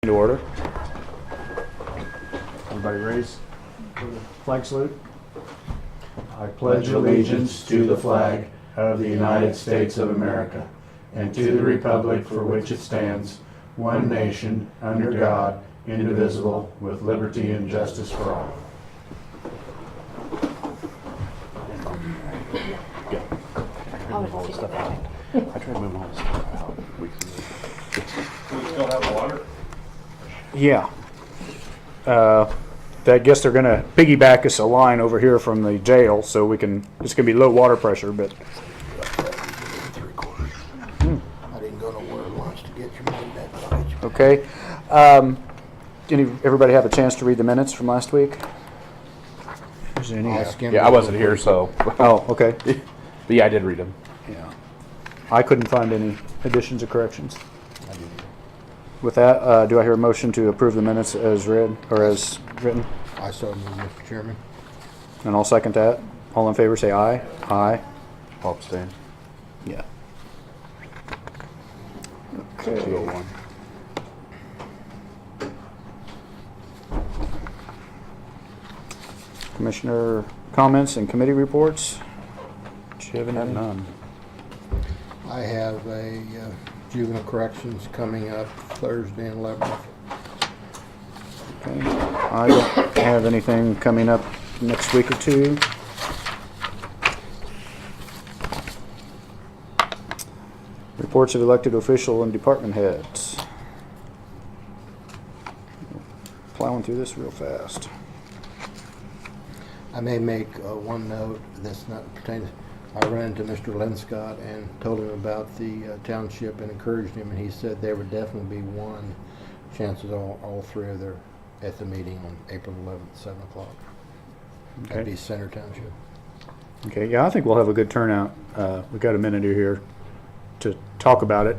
To order. Everybody raise for the flag salute. I pledge allegiance to the flag of the United States of America and to the republic for which it stands, one nation, under God, indivisible, with liberty and justice for all. I tried moving all this stuff out. Do we still have water? Yeah. I guess they're going to piggyback us a line over here from the jail, so we can. It's going to be low water pressure, but. 3/4. I didn't go nowhere at lunch to get your money back. Okay. Everybody have a chance to read the minutes from last week? Is there any? Yeah, I wasn't here, so. Oh, okay. But yeah, I did read them. Yeah. I couldn't find any additions or corrections. With that, do I hear a motion to approve the minutes as read or as written? I so move, Mr. Chairman. And I'll second that. All in favor say aye. Aye. I'll abstain. Yeah. Okay. 201. Commissioner comments and committee reports? Do you have any? None. I have a juvenile corrections coming up Thursday and 11th. Okay. I don't have anything coming up next week or two. Reports of elected official and department heads. Plowing through this real fast. I may make one note that's not pertaining. I ran into Mr. Linscott and told him about the township and encouraged him, and he said there would definitely be one. Chances are all three of them at the meeting on April 11th, 7 o'clock. That'd be Center Township. Okay, yeah, I think we'll have a good turnout. We've got a minute here to talk about it.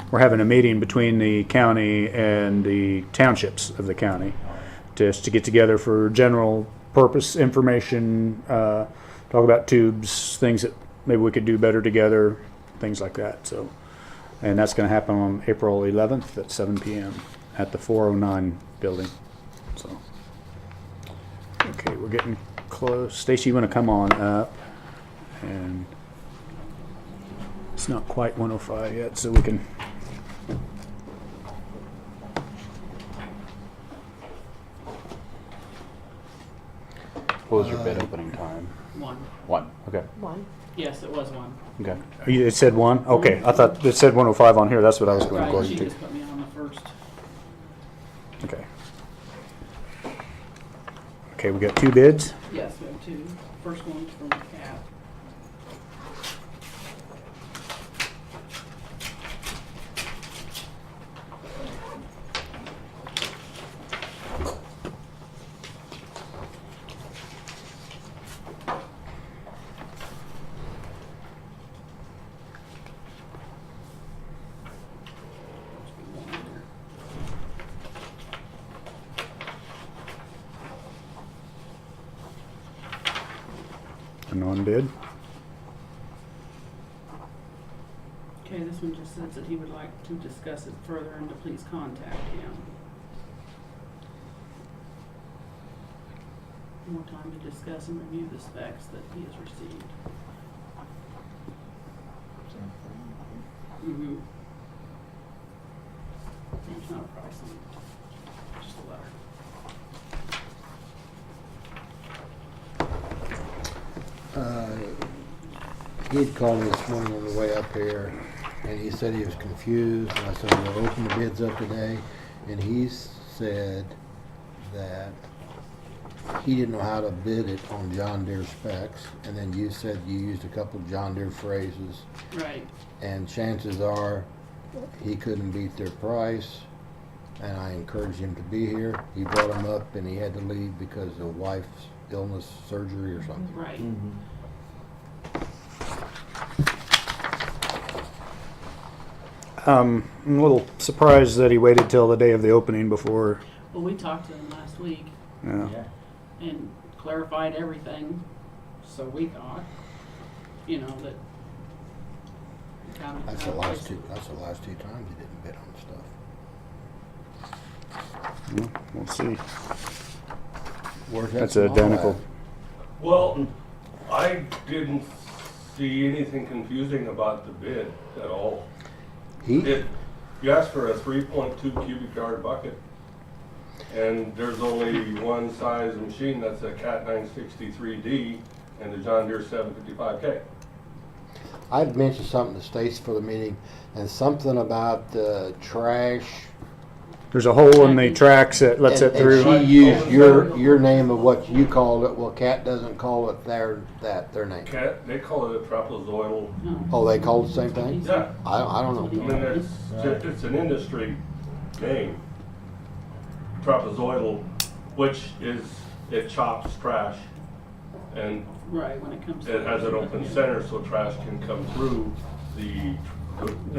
We're having a meeting between the county and the townships of the county just to get together for general purpose information, talk about tubes, things that maybe we could do better together, things like that. So, and that's going to happen on April 11th at 7 p.m. at the 409 building. So, okay, we're getting close. Stacy, you want to come on up? And it's not quite 105 yet, so we can. What was your bid opening time? 1. 1. Okay. 1. Yes, it was 1. Okay. It said 1? Okay, I thought it said 105 on here. That's what I was going Right, according she to. just put me on the first. Okay. Okay, we got 2 bids. Yes, we have 2. First one's from Cat. A non-bid. Okay, this one just says that he would like to discuss it further and to please contact him. More time to discuss and review the specs that he has received. Mm-hmm. There's not a price on it, just a letter. He'd called me this morning on the way up here, and he said he was confused, and I said, we'll open the bids up today, and he said that he didn't know how to bid it on John Deere specs, and then you said you used a couple of John Deere phrases, Right. and chances are he couldn't beat their price, and I encouraged him to be here. He brought him up, and he had to leave because of wife's illness, surgery or something. Right. I'm a little surprised that he waited till the day of the opening before. Well, we talked to him last week Yeah. and clarified everything, so we thought, you know, that. That's the last two times he didn't bid on stuff. We'll see. Where's that That's small identical. at? Well, I didn't see anything confusing about the bid at all. He, You asked for a 3.2 cubic yard bucket, and there's only one size machine, that's a Cat 963D and the John Deere 755K. I'd mentioned something to Stacy for the meeting, and something about trash. There's a hole in the tracks that lets it And through. she used your name of what you called it. Well, Cat doesn't call it their name. Cat, they call it a trapezoidal. Oh, they call it the same thing? Yeah, I don't I know. mean, it's an industry name. Trapezoidal, which is, it chops trash and Right, when it comes to. it has an open center so trash can come through the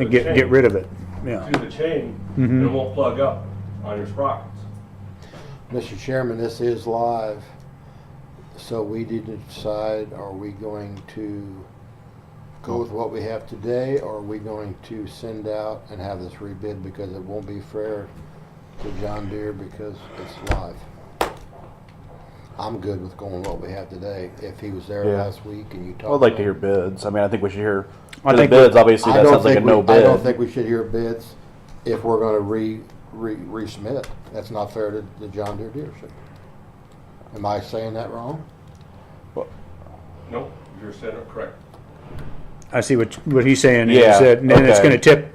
And get chain. rid of it. Yeah. To the chain, and it Mhm. won't plug up on your sprockets. Mr. Chairman, this is live, so we need to decide, are we going to go with what we have today, or are we going to send out and have this rebid, because it won't be fair to John Deere because it's live. I'm good with going with what we have today. If he was there Yeah. last week and you talked. I'd like to about- hear bids. I mean, I think we should hear I the think bids. Obviously, that sounds like a no I bid. don't think we should hear bids if we're gonna resubmit. That's not fair to the John Deere dealership. Am I saying that wrong? Nope, you're saying it correct. I see what he's saying Yeah, is that then it's okay. going to tip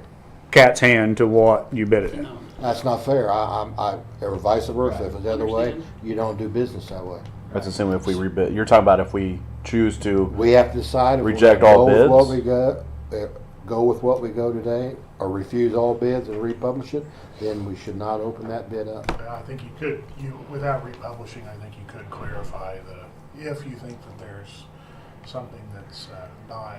Cat's hand to what you bid it at. No. That's not fair. Or vice versa. If it's the other way, Understand. you don't do business that way. That's assuming if we rebid. You're talking about if we choose to. We have to decide if we're Reject gonna all go with what bids? we go with what we go today, or refuse all bids and republish it, then we should not open that bid up. I think you could, without republishing, I think you could clarify if you think that there's something that's not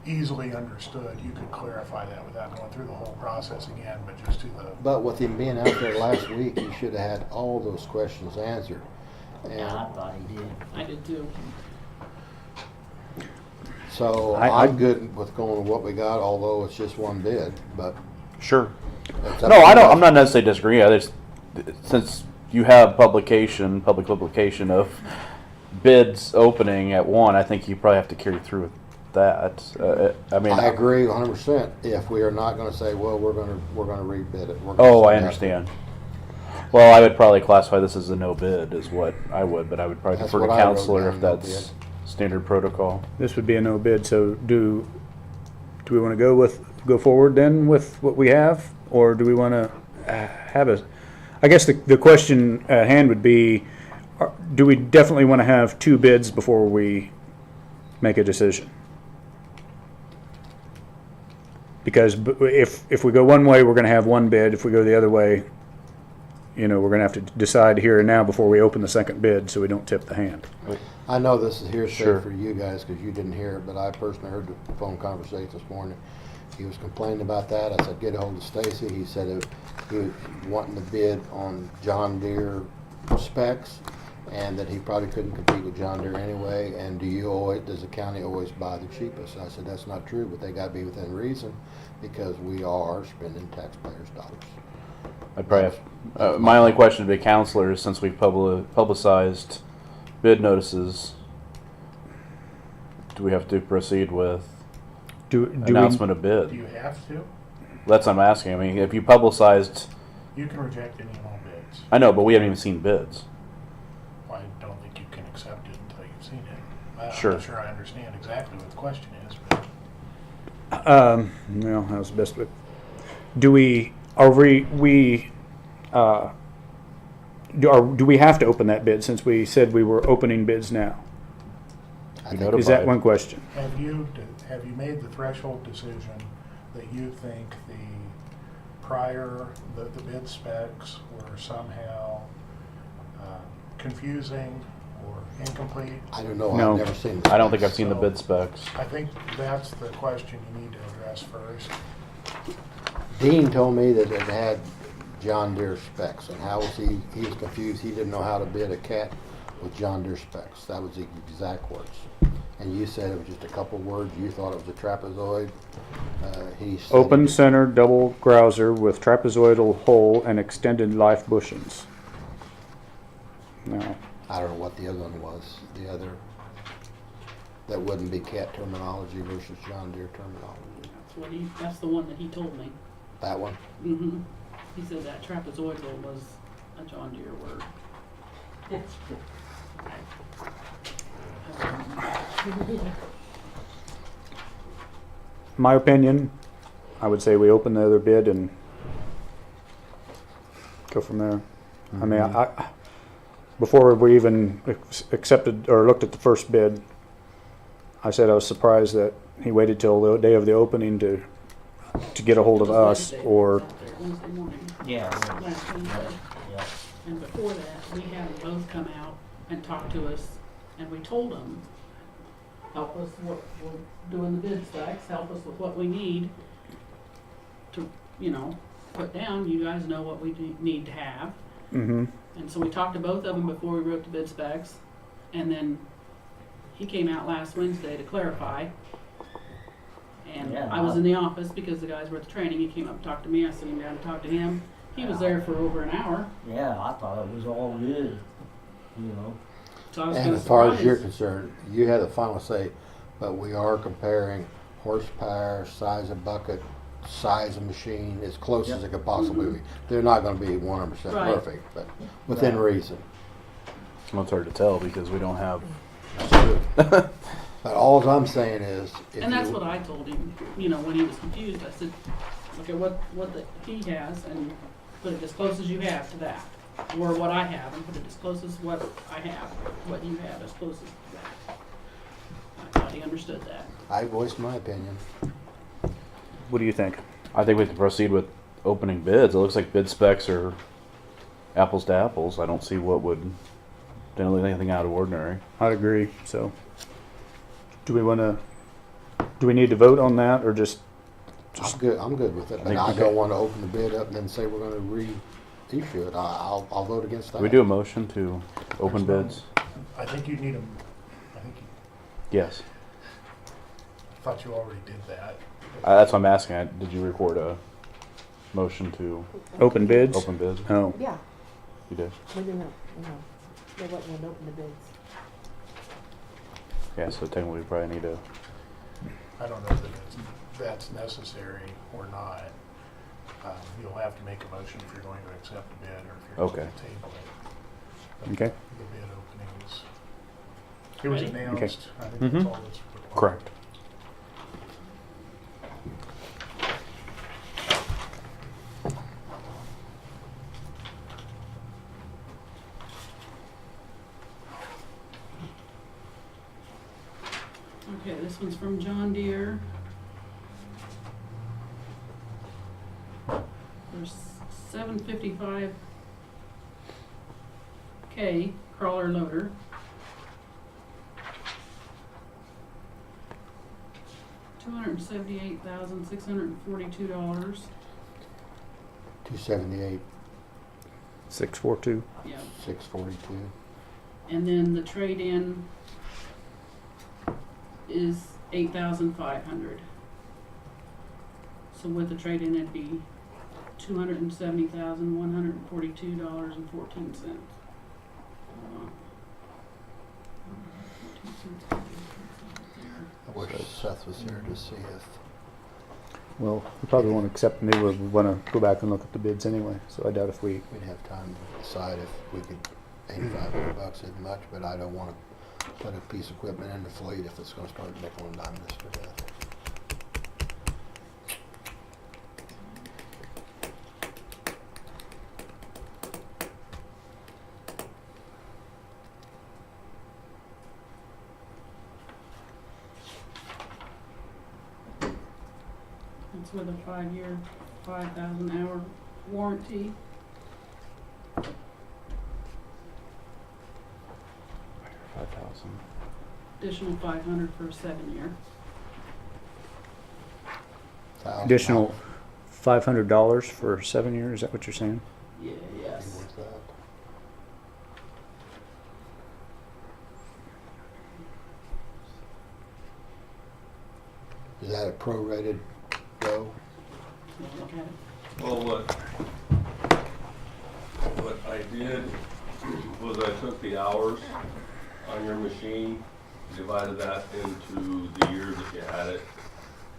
easily understood, you could clarify that without going through the whole process again, but just to the, But with him being out there last week, he should have had all those questions answered. And I thought he did. I did too. so I- I'm good with going with what we got, although it's just one bid, but. Sure. it's up No, to I don't. you. I'm not necessarily disagreeing. I just since you have public publication of bids opening at 1, I think you probably have to carry through with that. I mean, I agree 100%. If we are not gonna say, well, we're gonna rebid it. we're gonna Oh, I send out understand. Well, I would probably classify this as a no bid, is what I would, but I would probably That's defer to what I wrote counselor down, if no that's standard protocol. This would be a no bid. So do we want to go forward then with what we have, or do we want to have a? I guess the question at hand would be, do we definitely want to have 2 bids before we make a decision? Because if we go one way, we're going to have one bid. If we go the other way, we're going to have to decide here and now before we open the second bid, so we don't tip the hand. I know this is hearsay Sure. for you guys because you didn't hear it, but I personally heard the phone conversation this morning. He was complaining about that. I said, get a hold of Stacy. He said he was wanting to bid on John Deere specs and that he probably couldn't compete with John Deere anyway. And does the county always buy the cheapest? I said, that's not true, but they got to be within reason because we are spending taxpayers' dollars. I'd probably have, my only question to the counselor is since we've publicized bid notices, do we have to proceed with Do announcement of do bid? you have to? That's what I'm asking. I mean, if you publicized, You can reject any and all bids. I know, but we haven't even seen bids. I don't think you can accept it until you've seen it. I'm Sure. not sure I understand exactly what the question is, but Well, that was the best way. Do we have to open that bid since we said we were opening bids now? I You think notified. Is that one question? have you made the threshold decision that you think the bid specs were somehow confusing or incomplete? I don't know. No. I've never seen the I don't think I've specs. seen the bid specs. I think that's the question you need to address first. Dean told me that it had John Deere specs, and how was he was confused. He didn't know how to bid a Cat with John Deere specs. That was the exact words. and you said it was just a couple words, you thought it was a trapezoid. He said Open it- center double grouser with trapezoidal hole and extended life bushings. Now, I don't know what the other one was, the other, that wouldn't be cat terminology versus John Deere terminology. That's the one that he told me. That one? Mm-hmm. He said that trapezoidal was a John Deere word. my opinion, I would say we open the other bid and go from there. I mean, before we even accepted or looked at the first bid, I said I was surprised that he waited till the day of the opening to get a hold of It was us, Wednesday. or It was out there Wednesday morning, Yeah. last Wednesday. Yeah. And before that, we had them both come out and talk to us, and we told them, help us, we're doing the bid specs, help us with what we need to, put down, you guys know what we need to have. mm-hmm. And so we talked to both of them before we wrote the bid specs, and then he came out last Wednesday to clarify. And Yeah. I was in the office because the guys were at the training, he came up and talked to me, I sent him down to talk to him. He was there for over an hour, Yeah, I thought it was all good, you know. so I was And kinda as far as you're surprised. concerned, you had the final say, but we are comparing horsepower, size of bucket, size of machine, as close as it could possibly be. They're not gonna be 100% Right. perfect, but within reason. Well, it's hard to tell because we don't have. That's true. But alls I'm saying is, if And that's you- what I told him, when he was confused, I said, look at what he has and put it as close as you have to that. Or what I have and put it as close as what I have, what you have as close as that. I thought he understood that. I voiced my opinion. What do you think? I think we can proceed with opening bids. It looks like bid specs are apples to apples. I don't see what would look anything out of ordinary. I'd agree. So, do we need to vote on that, or just I'm good with it, but think- I don't wanna open the bid up and then say we're gonna reissue it. I'll vote against that. Do we do a motion to open bids? I think you need I Yes. thought you already did that. That's what I'm asking. Did you record a motion to open bids? open bids? No. Yeah, You did. we didn't, they wasn't gonna open the bids. Yeah, so technically we probably need to. I don't know that that's necessary or not. You'll have to make a motion if you're going to accept the bid or if you're Okay. going to table it. But Okay. The bid opening was, it was Ready? announced. I think Mhm. that's all that's required. Correct. Okay, this one's from John Deere. There's 755 K crawler loader. $278,642. 278, 642. Yeah. 642. And then the trade-in is 8,500. So with the trade-in, it'd be $270,142.14. I wish Seth was here to see if, Well, we probably won't accept. Maybe we'll want to go back and look at the bids anyway. So I doubt if we. we'd have time to decide if we could, $8,500 isn't much, but I don't wanna put a piece of equipment in the fleet if it's gonna start nickel and diming us to death. It's with a 5-year, 5,000 hour warranty. 5,000. Additional 500 for a 7-year. $1,000. Additional $500 for 7 years. Is that what you're saying? Yeah, yes. What's that? Is that a prorated though? You wanna look at it? Well, what I did was I took the hours on your machine, divided that into the years that you had it,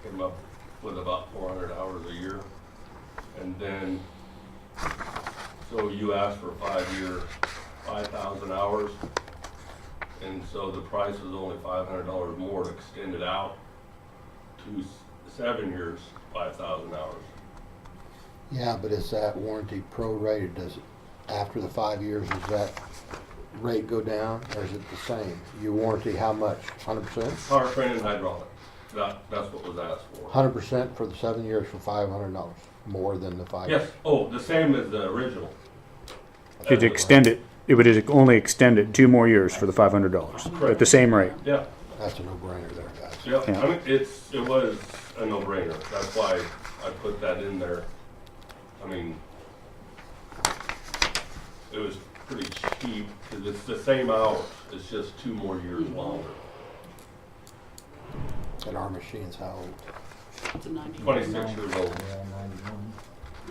came up with about 400 hours a year. And then, so you asked for 5-year, 5,000 hours. And so the price was only $500 more to extend it out to 7 years, 5,000 hours. Yeah, but is that warranty prorated? Does it, after the 5 years, does that rate go down or is it the same? You warranty how much? 100%? Powertrain and hydraulic, that's what was asked for. 100% for the 7 years for $500, more than the 5 years? Yes, oh, the same as the original. You'd extend it, it would only extend it 2 more years for the $500 at the same rate. Yeah, That's a no-brainer there, guys. yeah, Yeah. I mean, it was a no-brainer, that's why I put that in there. I mean, it was pretty cheap, because it's the same hours, it's just 2 more years longer. And our machine's how old? It's a 90. 26 years old, Yeah, 91.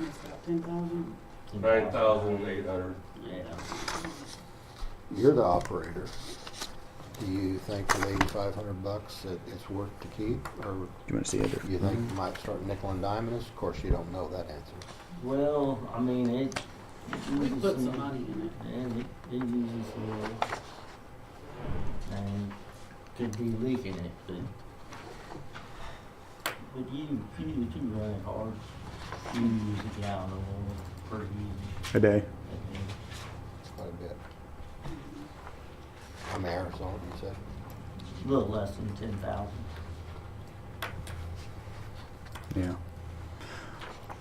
It's got 10,000. 9,800. Yeah. You're the operator. Do you think for the $8,500 that it's worth to keep? Or Do you want to see it? do you think you might start nickel and diming us? Of course, you don't know that answer. Well, I mean, it We uses put some money in it. and it uses oil. And could be leaking it, but you run it hard. You use a gallon of oil per year. A day. Quite a bit. How many hours on it, you said? A little less than 10,000. Yeah.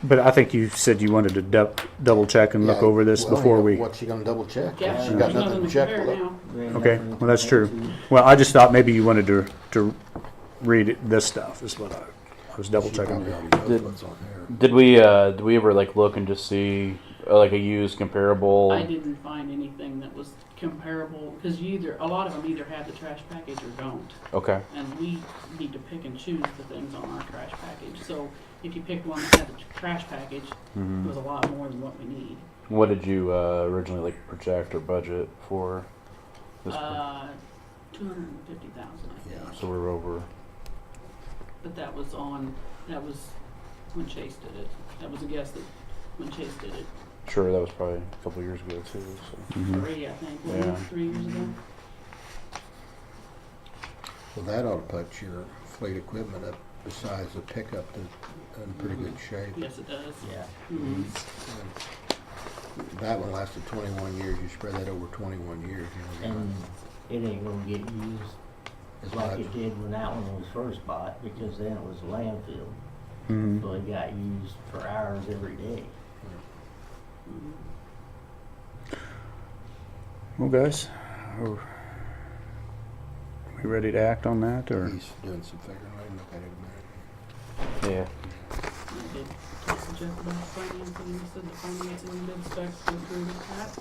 But I think you said you wanted to double check and look Yeah, over this well, before we. What's she gonna double check? Yeah, She there's got nothing nothing to to check compare with. now. Okay, well, that's true. Well, I just thought maybe you wanted to read this stuff is what I was double She checking. probably already knows Did- what's on there. Did we ever like look and just see like a used comparable? I didn't find anything that was comparable, because a lot of them either have the trash package or don't. Okay. And we need to pick and choose the things on our trash package. So if you picked one that had the trash package, it was a lot more than what we need. What did you originally like project or budget for this? 250,000, I think. Yeah. So we're over. But that was when Chase did it. That was a guess that when Chase did it. Sure, that was probably a couple years ago too. So. 3, I think, wasn't Yeah. it? 3 years ago. Well, that ought to put your fleet equipment up besides the pickup in pretty good shape. Yes, it does. Yeah. Mhm. That one lasted 21 years. You spread that over 21 years, you know. And it ain't gonna get used As like much. it did when that one was first bought, because then it was a landfill. Mhm. So it got used for hours every day. Mhm. Well, guys, are we ready to act on that, or? He's doing some figuring. Let him look at it a minute. Yeah. I did talk to Jeff about financing. He said the financing bid specs go through that.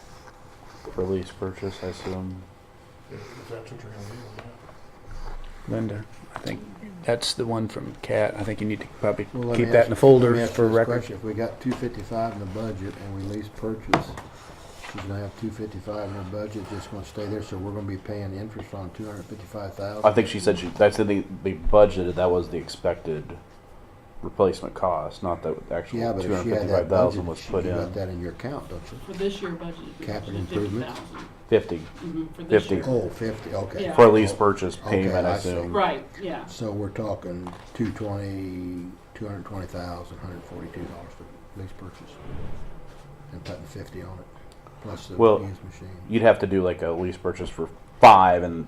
For lease purchase, I assume. If that's what you're gonna do, yeah. Linda, I think that's the one from Cat. I think you need to probably Well, let keep me that ask- in the folder let me ask for you this record. question. If we got 255 in the budget and we lease purchase, she's gonna have 255 in her budget, just gonna stay there, so we're gonna be paying interest on 255,000? I think she said that's the budgeted. That was the expected replacement cost, not the actual Yeah, but if she had that 255,000 budget, was she put you got in. that in your account, don't you? For this year budget, we Capital budgeted improvements? 50,000. 50 For this 50. year. Oh, 50, okay. Yeah. for a lease purchase Okay, payment, I I see. assume. Right, yeah. So we're talking 220,000, $142 for lease purchase. And putting 50 on it, plus the Well, used machine. You'd have to do like a lease purchase for 5 and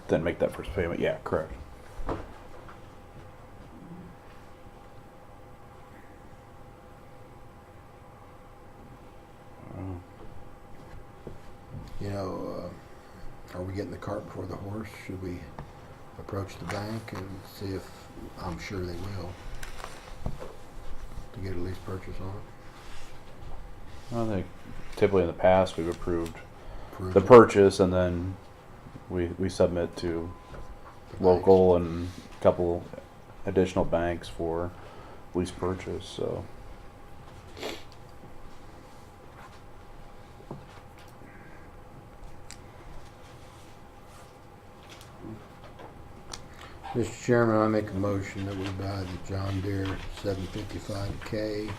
then make that first payment. Yeah, correct. You know, are we getting the cart before the horse? Should we approach the bank and see if, I'm sure they will, to get a lease purchase on it? I think typically in the past we've approved Approve the it? purchase and then we submit to local and a couple additional banks for lease purchase, so. Mr. Chairman, I make a motion that we buy the John Deere 755K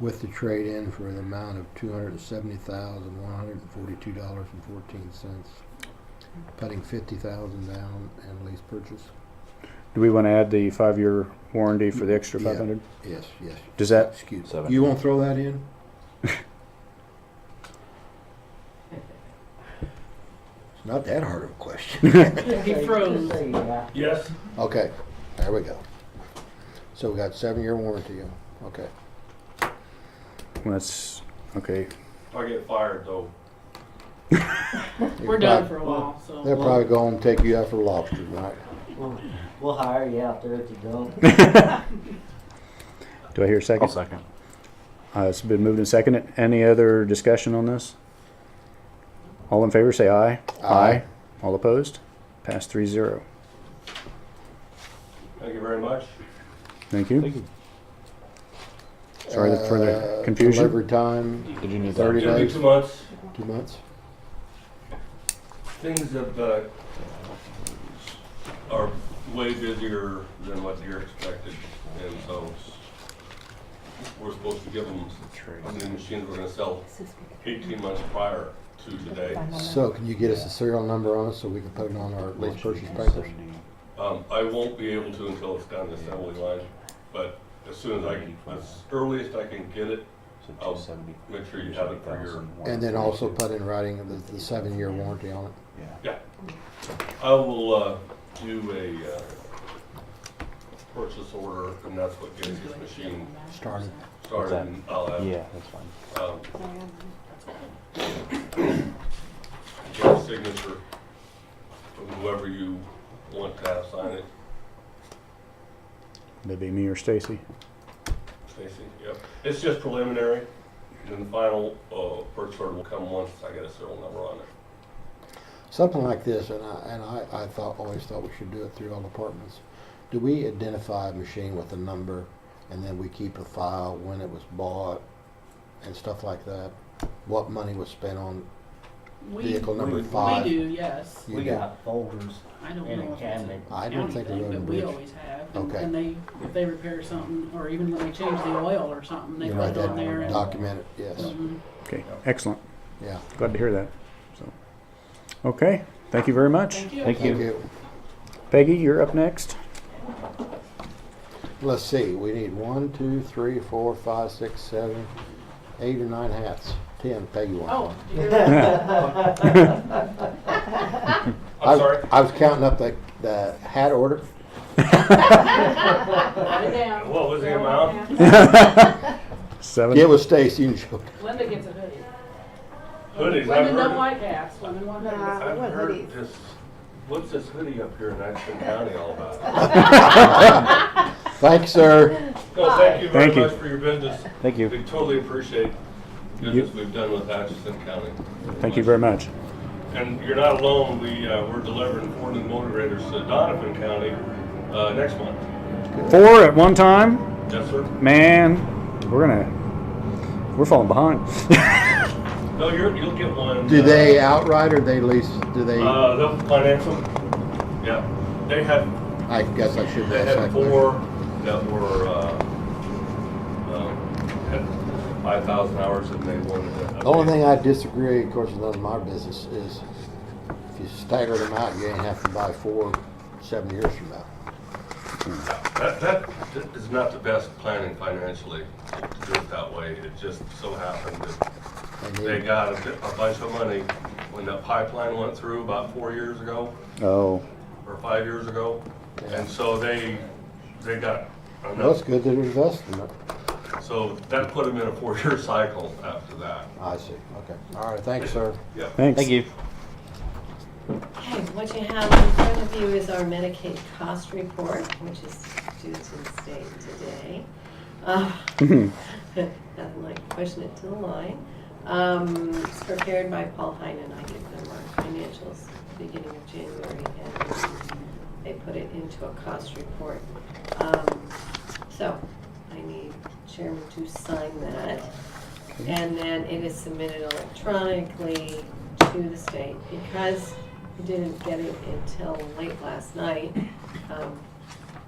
with the trade-in for the amount of $270,142.14, putting $50,000 down and lease purchase. Do we want to add the 5-year warranty for the extra Yeah. 500? Yes, yes. Does that, Excuse me. Seven. You won't throw that in? It's not that hard of a question. He froze. Say yeah. Yes. Okay, there we go. So we got 7-year warranty. Okay. that's, okay. If I get fired though, We're done for a while, so. They'll probably go and take you out for lobster, right? We'll hire you out there if you don't. Do I hear a I'll second? second. It's been moved and seconded. Any other discussion on this? All in favor, say aye. Aye. All opposed? Pass 3-0. thank you very much. Thank you. Thank you. Sorry for the confusion. Delivery time, Did you need 30 that? It'll be days, 2 months. 2 months. Things have, are way busier than what you're expected, and so we're supposed to give them new machines we're gonna sell 18 months prior to today. So can you get us a serial number on it so we can put it on our lease purchase papers? I won't be able to until it's down the assembly line, but as soon as as earliest I can get it, I'll make sure you have it for your. And then also put in writing the 7-year warranty on it. Yeah. I will do a purchase order, and that's what gets this machine Started. started. that? And I'll have Yeah, that's fine. get a signature from whoever you want to have sign it. That'd be me or Stacy. Stacy, yep. It's just preliminary, and then the final purchase order will come once I get a serial number on it. Something like this, and I always thought we should do it through all departments. Do we identify a machine with a number, and then we keep a file when it was bought and stuff like that? What money was spent on vehicle number 5? We do, yes. You We do? got folders I don't in know a if it's cabinet. I a don't county think the thing, road but and we bridge. always have. And- Okay. And they, if they repair something, or even when they change the oil or something, they You put write it on there that, and. document it, yes. Mhm. Okay, excellent. Yeah. Glad to hear that. So, okay, thank you very much. Thank you. Thank Thank you. you. Peggy, you're up next. Let's see, we need 1, 2, 3, 4, 5, 6, 7, 8 or 9 hats. 10, Peggy wants Oh, one. you're I'm sorry? I was counting up the hat order. write it down. What was the amount? 7. Get with Stacy and she'll. Linda gets a hoodie. Hoodies, I've Women don't heard, like hats, women want hoodies. I've heard this, what's this hoodie up here in Ashland County all about? Thanks, sir. No, thank you very Thank you. much for your business. Thank you. We totally appreciate business we've done with Atchison County. Thank you very much. And you're not alone, we're delivering 4 new motor graders to Donovan County, next month. 4 at one time? Yes, sir. Man, we're falling behind. No, you'll get one. Do they outright or they lease? Do they? They'll finance them. Yeah. They had I guess I should ask that 4 question. that were, had 5,000 hours and they wanted to. The only thing I disagree, of course, it's none of my business, is if you stagger them out, you ain't have to buy 4 7 years from now. That is not the best planning financially to do it that way. It just so happened that they got a bunch of money when that pipeline went through about 4 years ago Oh, or 5 years ago. And so they got Well, it's enough. good that they're investing it. So that put them in a 4-year cycle after that. I see, okay. All right, thanks, sir. Yeah. thanks. Thank you. Okay, what you have in front of you is our Medicaid cost report, which is due to the state today. Nothing like pushing it to the line. It's prepared by Paul Hine, and I give them our financials beginning of January and they put it into a cost report. So I need chairman to sign that. And then it is submitted electronically to the state. Because we didn't get it until late last night,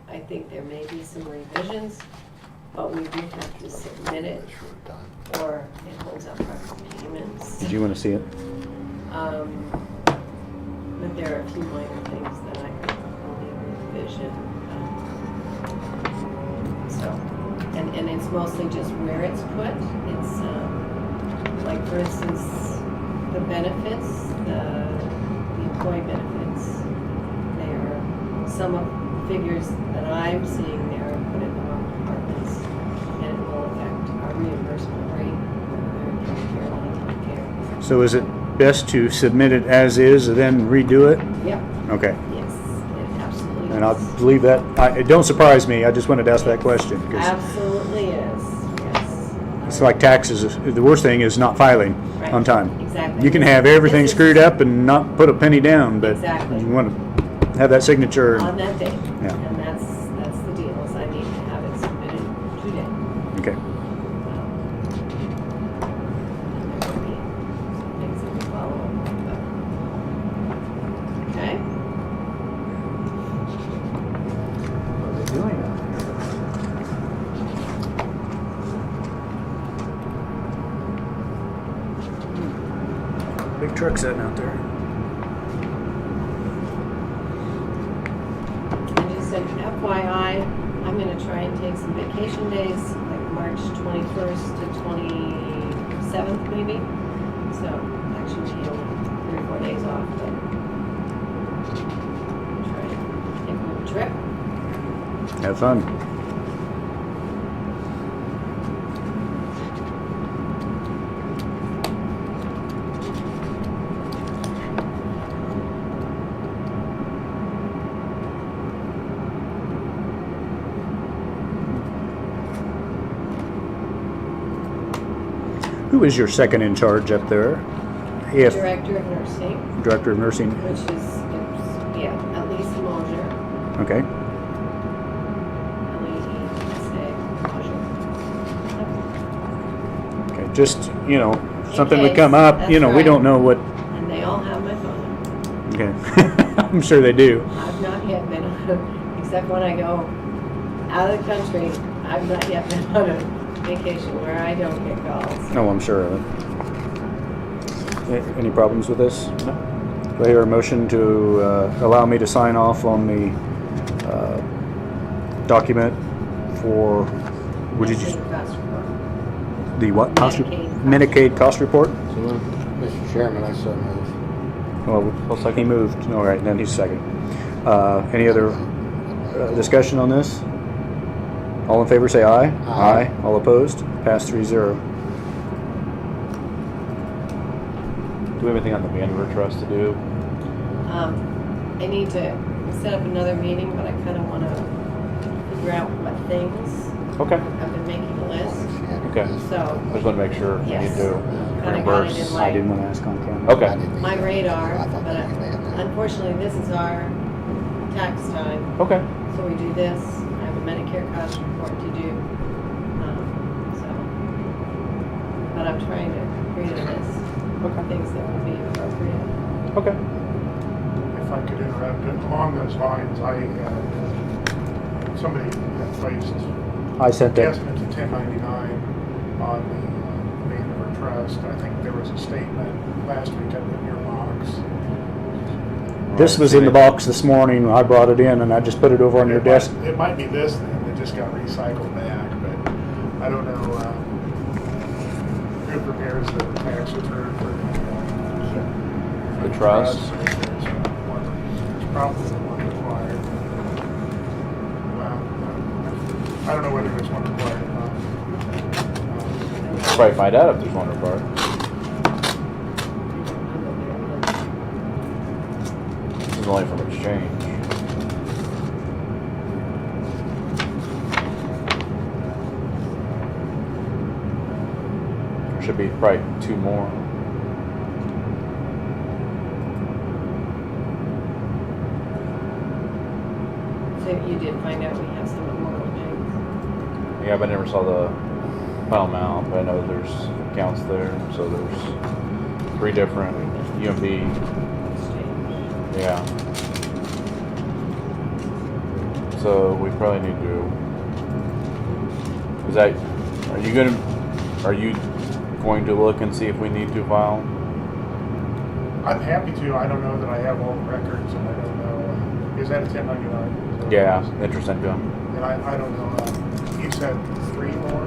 I think there may be some revisions, but we do have to submit it or it holds up our payments. Did you want to see it? But there are a few minor things that I could only revision. So, and it's mostly just where it's put. It's, like for instance, the benefits, the employee benefits. They are, some of the figures that I'm seeing there are put in the wrong departments, and it will affect our reimbursement rate, whether they're in care or not care. So is it best to submit it as is and then redo it? Yep, Okay. yes, it absolutely is. And I'll leave that, it don't surprise me, I just wanted to ask that question, because Absolutely is, yes. it's like taxes, the worst thing is not filing Right, on time. exactly. You can have everything This is- screwed up and not put a penny down, but Exactly. you want to have that signature. On that day. Yeah. And that's the deal, is I need to have it submitted today. Okay. And there will be some things that we follow up with. Okay? What are they doing out there? Big truck sitting out there. And just an FYI, I'm gonna try and take some vacation days, like March 21st to 27th maybe. So actually, 3 or 4 days off, but try and take a little trip. Have fun. Who is your second in charge up there? If Director of Nursing, Director of Nursing, which is, yeah, Elise Moser. okay. Okay, just, something would case, come up, that's we right. don't know what, And they all have my phone. okay. I'm sure they do. I've not yet been on, except when I go out of the country, I've not yet been on a vacation where I don't get calls. No, I'm sure of it. Any problems with this? No. Do I hear a motion to allow me to sign off on the document for, would you just, Cost report. the what? Cost re- Medicaid Medicaid cost report? Mr. Chairman, I so move. Well, I'll second. he moved. All right, then he's second. Any other discussion on this? All in favor say aye. Aye. All opposed? Pass 3-0. Do we have anything on the Vanderbilt Trust to do? I need to set up another meeting, but I kind of want to figure out what things. Okay. I've been making a list, Okay. so I just want to make sure we Yes. need to Kinda got it in reimburse. line. I didn't want to ask on camera. Okay. my radar, but unfortunately, this is our tax time. Okay. So we do this, I have a Medicare cost report to do, so. But I'm trying to create a list Okay. of things that would be appropriate. Okay. If I could interrupt, along those lines, somebody had placed I sent the that. estimate to 1099 on the Vanderbilt Trust. I think there was a statement last week up in your box. This was in the box this morning. I brought it in and I just put it over on your desk. It might be this then, that just got recycled back, but I don't know who prepares the tax return for The trust. It's probably the one required. Well, I don't know whether there's one required or not. Probably find out if there's one required. This is only from exchange. There should be probably 2 more. So you did find out we have some Memorial Days. Yeah, but I never saw the final amount, but I know there's accounts there, so there's 3 different UMB, Exchange. yeah. So we probably need to, are you going to look and see if we need to file? I'm happy to. I don't know that I have all the records, and I don't know, is that a 1099? Yeah, interest income. And I don't know, you said 3 more?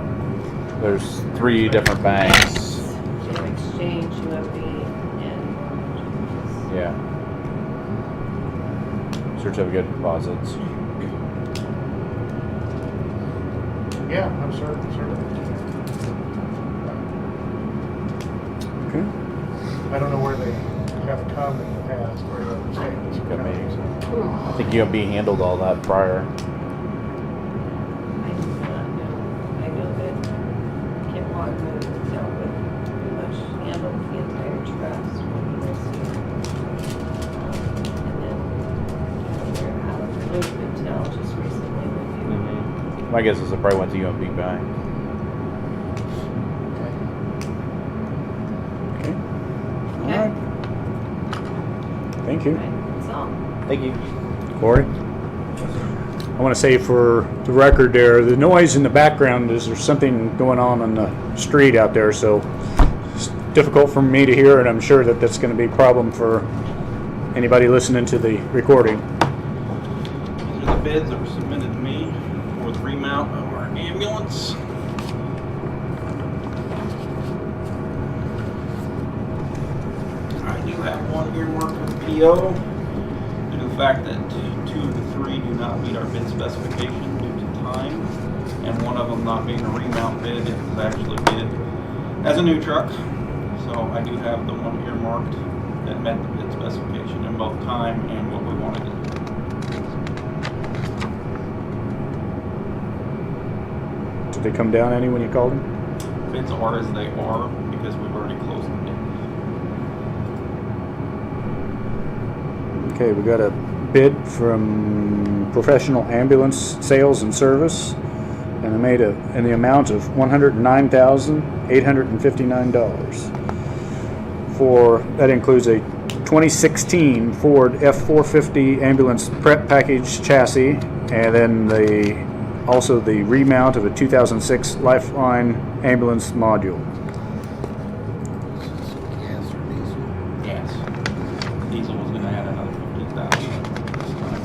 There's 3 different banks. So Exchange, UMB, and Yeah. Certificate deposits. Yeah, I'm certain. Okay. I don't know where they have come in the past, where the statements have Got come. meetings. I think UMB handled all that prior. I do not know. I know that Kip Wagner dealt with pretty much handled the entire trust when he was here. And then they're out of the loop until just recently with you. My guess is it probably went to UMB Bank. Okay. All Okay. right. Thank you. Right, that's all. Thank you. Corey? I want to say for the record there, the noise in the background is there's something going on the street out there, so it's difficult for me to hear, and I'm sure that that's going to be a problem for anybody listening to the recording. These are the bids that were submitted to me for the remount of our ambulance. I do have one earmarked with PO due to the fact that 2 of the 3 do not meet our bid specification due to time, and one of them not being a remount bid, it was actually bid as a new truck. So I do have the one earmarked that met the bid specification in both time and what we wanted to do. Did they come down any when you called them? Bids are as they are because we've already closed the bid. Okay, we got a bid from Professional Ambulance Sales and Service, and they made in the amount of $109,859. That includes a 2016 Ford F450 ambulance prep package chassis, and then also the remount of a 2006 Lifeline ambulance module. Gas or diesel? Gas. Diesel was gonna add another 15,000 this time.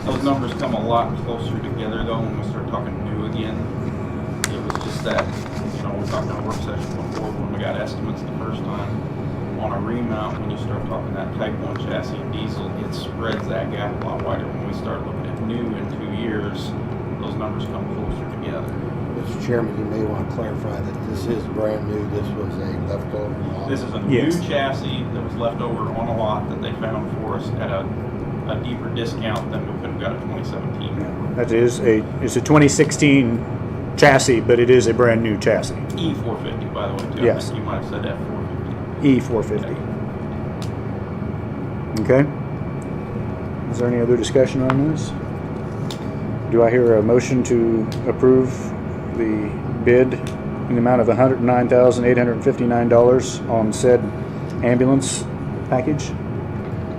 Those numbers come a lot closer together though when we start talking new again. It was just that, we talked in our work session before when we got estimates the first time. On a remount, when you start talking that Type 1 chassis and diesel, it spreads that gap a lot wider. When we start looking at new in 2 years, those numbers come closer together. Mr. Chairman, you may want to clarify that this is brand new. This was a leftover model. This is a Yes. new chassis that was left over on a lot that they found for us at a deeper discount than we could have got at 2017. That is it's a 2016 chassis, but it is a brand new chassis. E450, by the way, too. Yes. I think you might have said F450. E450. Okay. Is there any other discussion on this? Do I hear a motion to approve the bid in the amount of $109,859 on said ambulance package?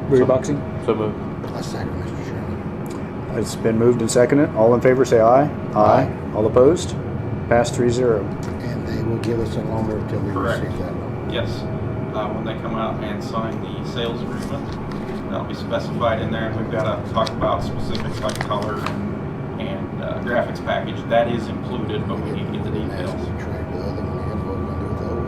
Reboxing? So moved. I second, Mr. Chairman. It's been moved and seconded. All in favor say aye. Aye. All opposed? Passed 3-0. And they will give us a loaner until we Correct. receive that loan. Yes. When they come out and sign the sales agreement, that'll be specified in there. And we've got to talk about specifics like color and graphics package. That is included, but we need to get the And as details. we trade the other one in, what we're going to do with the old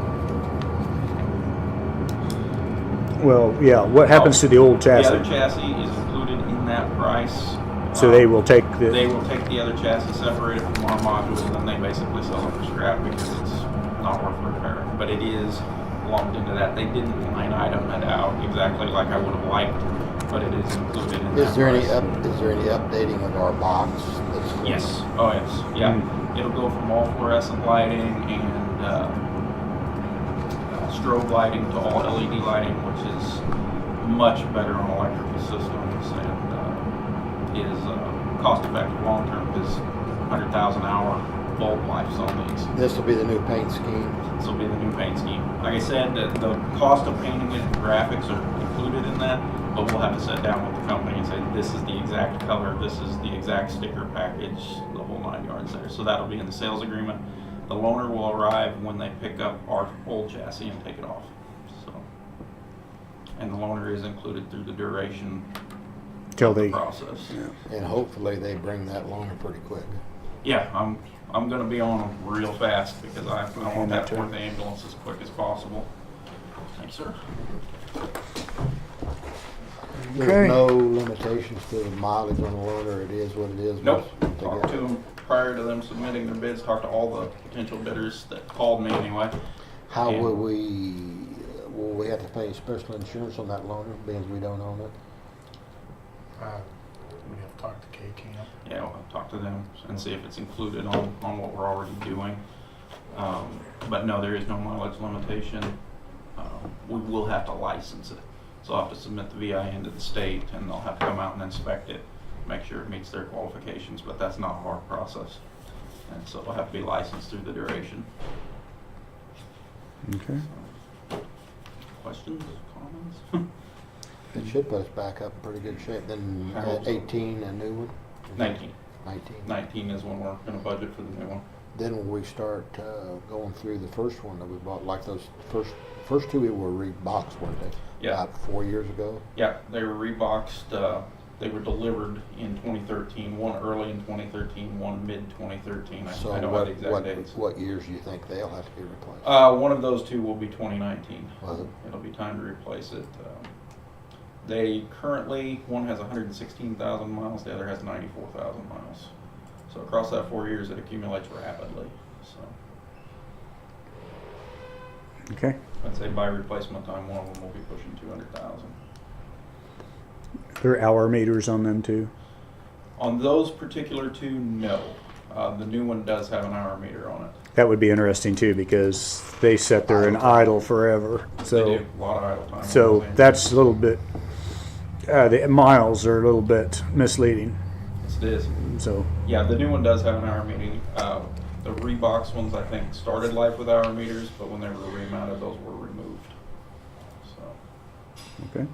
one. Well, yeah, what happens to the old The chassis? other chassis is included in that price. So they will take They the, will take the other chassis, separate it from our modules, and then they basically sell it for scrap because it's not worth repairing. But it is lumped into that. They didn't line item it out exactly like I would have liked, but it is included in that Is there any price. is there any updating of our box? Yes. Oh, yes. Yeah. It'll go from all fluorescent lighting and strobe lighting to all LED lighting, which is much better on electrical systems and is cost effective long term because 100,000 hour bulb lives on these. This will be the new paint scheme. This will be the new paint scheme. Like I said, the cost of painting it and graphics are included in that, but we'll have to sit down with the company and say, this is the exact color, this is the exact sticker package, the whole 9 yards there. So that'll be in the sales agreement. The loaner will arrive when they pick up our old chassis and take it off. So, and the loaner is included through the duration Till of the they, process. And hopefully they bring that loaner pretty quick. Yeah, I'm gonna be on them real fast because I want Hand that that to for him. the ambulance as quick as possible. Thanks, sir. Okay. There's no limitations to the mileage on the loaner. It is what it is. Nope. Once they Talked get- to them prior to them submitting their bids, talked to all the potential bidders that called me anyway. How And- will we have to pay special insurance on that loaner, being we don't own it? We have to talk to K-Camp. Yeah, I'll talk to them and see if it's included on what we're already doing. But no, there is no mileage limitation. We will have to license it. So I'll have to submit the VIN to the state and they'll have to come out and inspect it, make sure it meets their qualifications, but that's not a hard process. And so it'll have to be licensed through the duration. okay. Questions, comments? It should put us back up in pretty good shape. Then I hope so. 18, a new one? 19. 19. 19 is when we're gonna budget for the new one. Then when we start going through the first one that we bought, like those first two were Reeboks, weren't they? Yeah. About 4 years ago. Yeah, they were reboxed, they were delivered in 2013, one early in 2013, one mid 2013. So I don't have the exact dates. what years do you think they'll have to be replaced? One of those two will be 2019. Was it? It'll be time to replace it. They currently, one has 116,000 miles, the other has 94,000 miles. So across that 4 years, it accumulates rapidly. So Okay. I'd say by replacement time, one of them will be pushing 200,000. There are hour meters on them too. On those particular two, no. The new one does have an hour meter on it. That would be interesting too because they sit there and idle forever. They So, do a lot of idle time. on so those that's a little bit, the miles are a little bit misleading. engines. It is. So, Yeah, the new one does have an hour meter. The Reeboks ones, I think, started life with hour meters, but when they were remounted, those were removed. So, okay.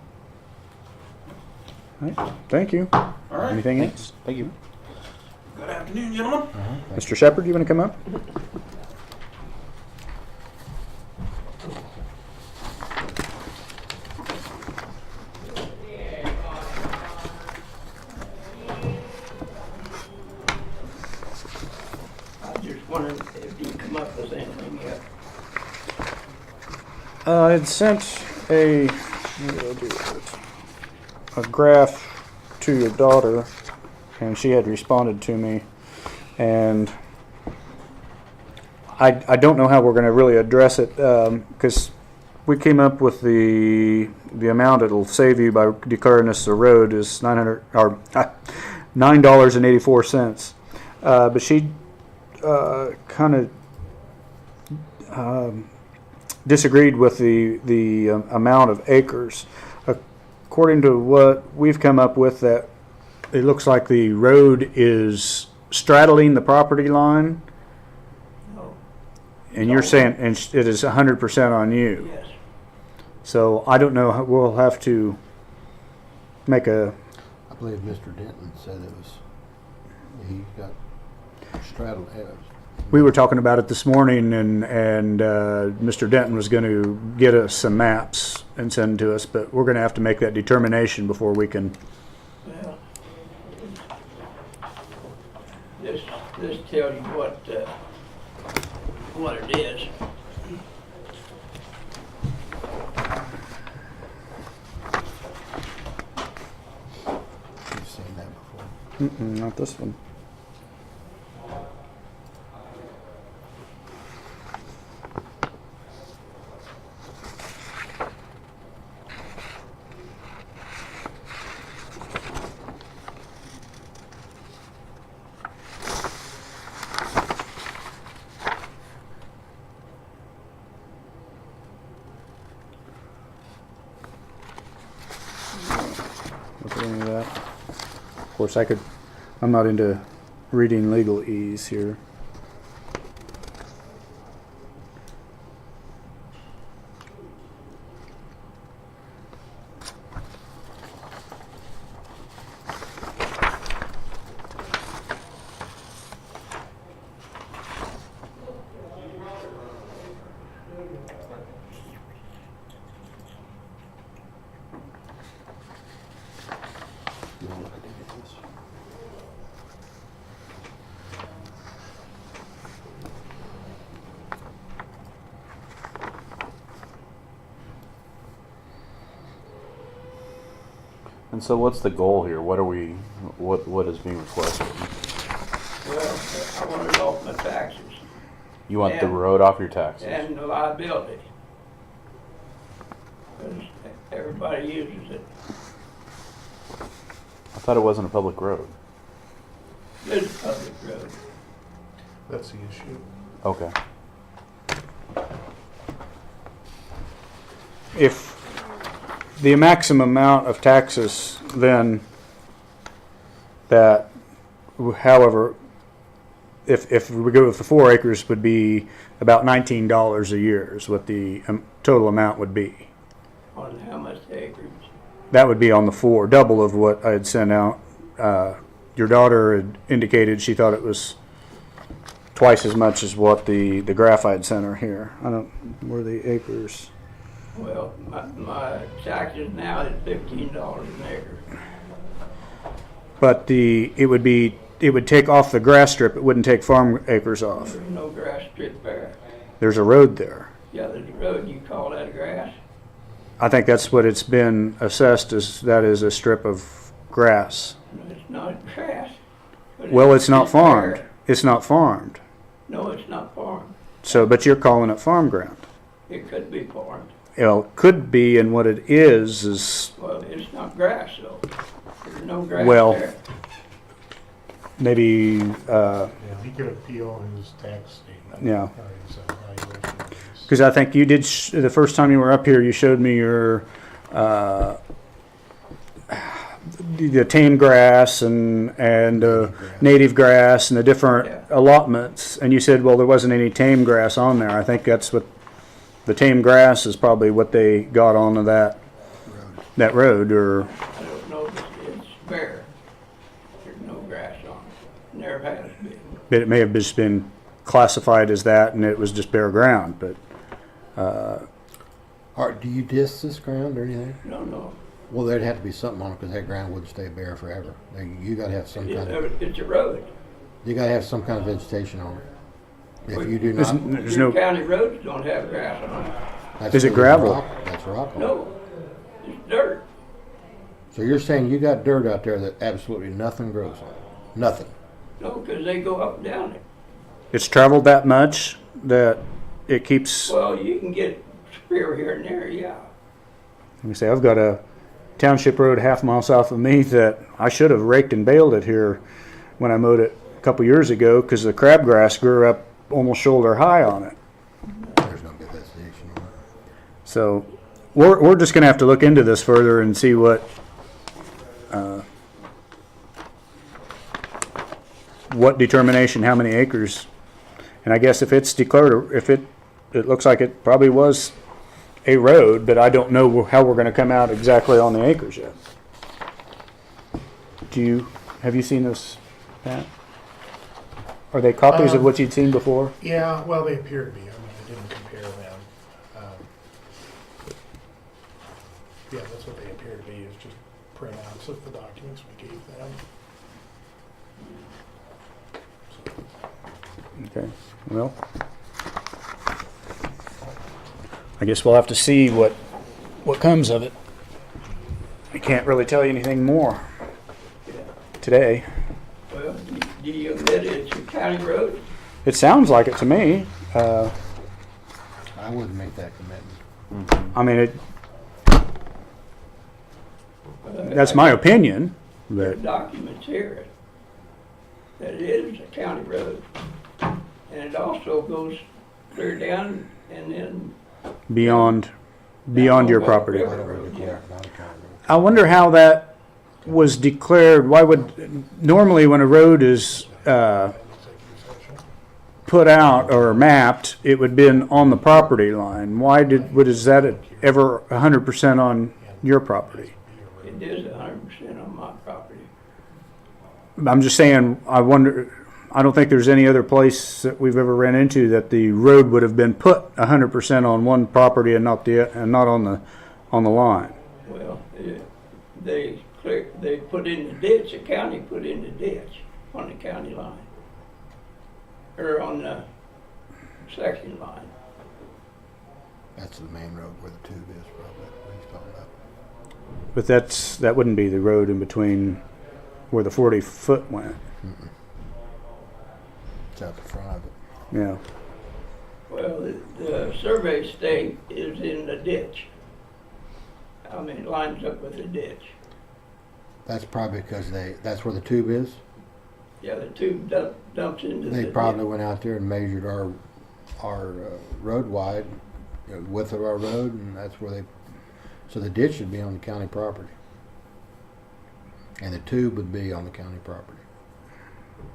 All right. Thank you. all right. Anything else? Thank you. Good afternoon, gentlemen. Mr. Shepherd, you want to come up? I was just wondering if you come up with anything yet. I had sent what did I do with it? A graph to your daughter, and she had responded to me, and I don't know how we're going to really address it because we came up with the amount it'll save you by declaring this a road is $9.84. But she kind of disagreed with the amount of acres. According to what we've come up with, that it looks like the road is straddling the property line, No. and you're saying and it is 100% on you. Yes. So I don't know. We'll have to make a. I believe Mr. Denton said it was, he got straddled. We were talking about it this morning, and Mr. Denton was going to get us some maps and send to us, but we're going to have to make that determination before we can. Well, this tells you what it is. You've seen that before. Not this one. Look at any of that. course, I'm not into reading legalese here. You wanna look at any of this? And so what's the goal here? What is being requested? Well, I want it off my taxes You want the And- road off your taxes? and the liability. 'Cause everybody uses it. I thought it wasn't a public road. It's a public road. That's the issue. Okay. If the maximum amount of taxes then that, however, if we go with the 4 acres would be about $19 a year is what the total amount would be. On how much acreage? That would be on the 4, double of what I had sent out. Your daughter had indicated she thought it was twice as much as what the graphite center here. I don't, where are the acres? Well, my taxes now is $15 an acre. But it would take off the grass strip, it wouldn't take farm acres off. There's no grass strip there. There's a road there. Yeah, there's a road, you call that grass? I think that's what it's been assessed as, that is a strip of grass. No, it's not grass. But Well, it's not there. farmed. It's not farmed. No, it's not farmed. So, but you're calling it farm ground. It could be farmed. Well, could be, and what it is Well, it's not grass though. There's no grass Well, there. maybe, Yeah, he could appeal his tax statement. Yeah. Or his valuation of his- because I think you did, the first time you were up here, you showed me your, the tame grass and native grass and the different Yeah. allotments. And you said, well, there wasn't any tame grass on there. I think that's what, the tame grass is probably what they got onto that road, or, I don't know if it's bare. There's no grass on it. Never has been. but it may have just been classified as that and it was just bare ground, but, Do you disc this ground or anything? No. Well, there'd have to be something on it because that ground wouldn't stay bare forever. You gotta have some kind of, It's a road. you gotta have some kind of vegetation on it. If you do There's not, n- there's Your no, county roads don't have grass on them. that's Is it still gravel? rock. That's rock. on it. No, it's dirt. So you're saying you got dirt out there that absolutely nothing grows on? Nothing? No, because they go up and down it. it's traveled that much that it keeps, Well, you can get spear here and there, yeah. let me say, I've got a township road half mile south of me that I should have raked and baled it here when I mowed it a couple years ago because the crabgrass grew up almost shoulder high on it. There's no good vegetation on it. So we're just going to have to look into this further and see what determination, how many acres. And I guess if it's declared, if it looks like it probably was a road, but I don't know how we're going to come out exactly on the acres yet. Have you seen this, Pat? Are they copies of what you'd seen before? Yeah, well, they appear to be. I mean, I didn't compare them. Yeah, that's what they appear to be, is just printouts of the documents we gave them. Okay, well, I guess we'll have to see what comes of it. I can't really tell you anything more today. Well, do you admit it's a county road? It sounds like it to me. I wouldn't make that commitment. I mean, that's my opinion, There's but documents here that it is a county road. And it also goes clear down and then beyond your property. I don't really care about a county road. I wonder how that was declared, why would, normally when a road is put out or mapped, it would been on the property line. Why is that ever 100% on your property? It is 100% on my property. I'm just saying, I wonder, I don't think there's any other place that we've ever ran into that the road would have been put 100% on one property and not on the line. Well, they put in the ditch, the county put in the ditch on the county line. Or on the section line. That's the main road where the tube is, probably, what he's talking about. But that wouldn't be the road in between where the 40-foot went. It's out the front of it. Yeah. Well, the survey stake is in the ditch. I mean, it lines up with the ditch. That's probably because that's where the tube is. Yeah, the tube dumps into the They ditch. probably went out there and measured our road wide, width of our road, and that's where so the ditch should be on the county property. And the tube would be on the county property.